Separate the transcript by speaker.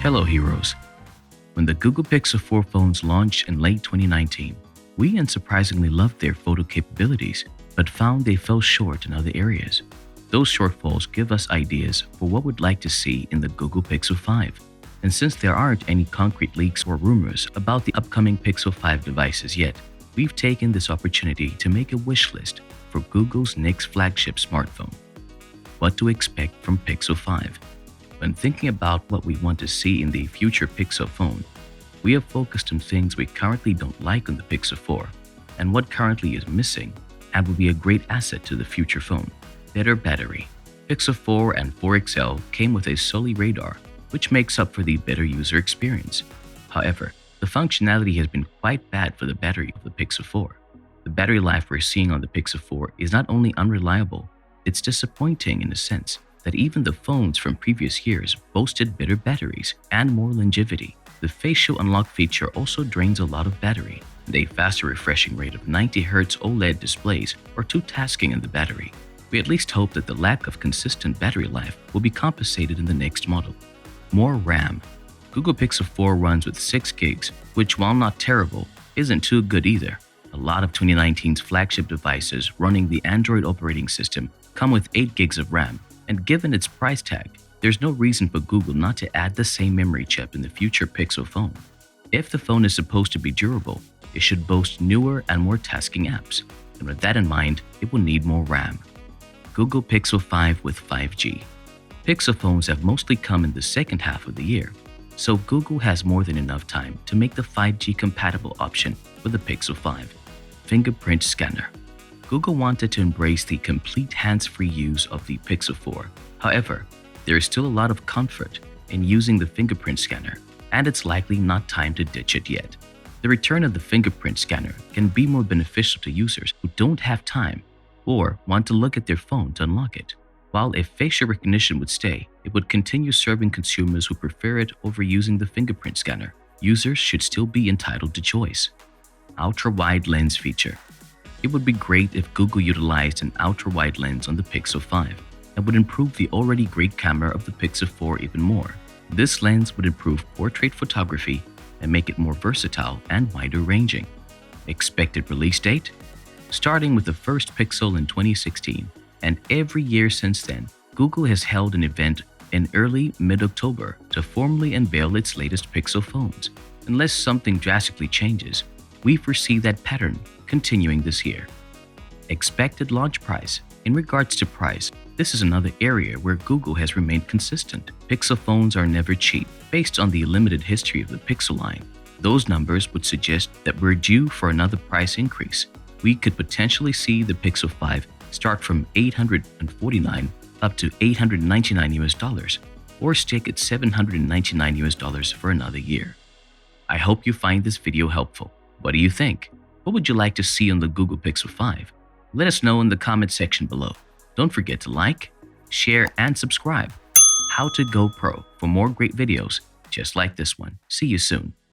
Speaker 1: Hello, heroes. When the Google Pixel 4 phones launched in late 2019, we unsurprisingly loved their photo capabilities, but found they fell short in other areas. Those shortfalls give us ideas for what we'd like to see in the Google Pixel 5. And since there aren't any concrete leaks or rumors about the upcoming Pixel 5 devices yet, we've taken this opportunity to make a wish list for Google's next flagship smartphone. What to expect from Pixel 5? When thinking about what we want to see in the future Pixel phone, we have focused on things we currently don't like on the Pixel 4 and what currently is missing and will be a great asset to the future phone. Better battery. Pixel 4 and 4 XL came with a Sully radar, which makes up for the better user experience. However, the functionality has been quite bad for the battery of the Pixel 4. The battery life we're seeing on the Pixel 4 is not only unreliable, it's disappointing in a sense that even the phones from previous years boasted better batteries and more longevity. The facial unlock feature also drains a lot of battery, and a faster refreshing rate of 90Hz OLED displays are too tasking in the battery. We at least hope that the lack of consistent battery life will be compensated in the next model. More RAM. Google Pixel 4 runs with 6 gigs, which while not terrible, isn't too good either. A lot of 2019's flagship devices running the Android operating system come with 8 gigs of RAM, and given its price tag, there's no reason for Google not to add the same memory chip in the future Pixel phone. If the phone is supposed to be durable, it should boast newer and more tasking apps, and with that in mind, it will need more RAM. Google Pixel 5 with 5G. Pixel phones have mostly come in the second half of the year, so Google has more than enough time to make the 5G compatible option for the Pixel 5. Fingerprint scanner. Google wanted to embrace the complete hands-free use of the Pixel 4. However, there is still a lot of comfort in using the fingerprint scanner, and it's likely not time to ditch it yet. The return of the fingerprint scanner can be more beneficial to users who don't have time or want to look at their phone to unlock it. While if facial recognition would stay, it would continue serving consumers who prefer it over using the fingerprint scanner. Users should still be entitled to choice. Ultra-wide lens feature. It would be great if Google utilized an ultra-wide lens on the Pixel 5 and would improve the already great camera of the Pixel 4 even more. This lens would improve portrait photography and make it more versatile and wider ranging. Expected release date? Starting with the first Pixel in 2016 and every year since then, Google has held an event in early mid-October to formally unveil its latest Pixel phones. Unless something drastically changes, we foresee that pattern continuing this year. Expected launch price. In regards to price, this is another area where Google has remained consistent. Pixel phones are never cheap. Based on the limited history of the Pixel line, those numbers would suggest that we're due for another price increase. We could potentially see the Pixel 5 start from $849 up to $899 or stick at $799 for another year. I hope you find this video helpful. What do you think? What would you like to see on the Google Pixel 5? Let us know in the comment section below. Don't forget to like, share, and subscribe. How to Go Pro for more great videos just like this one. See you soon.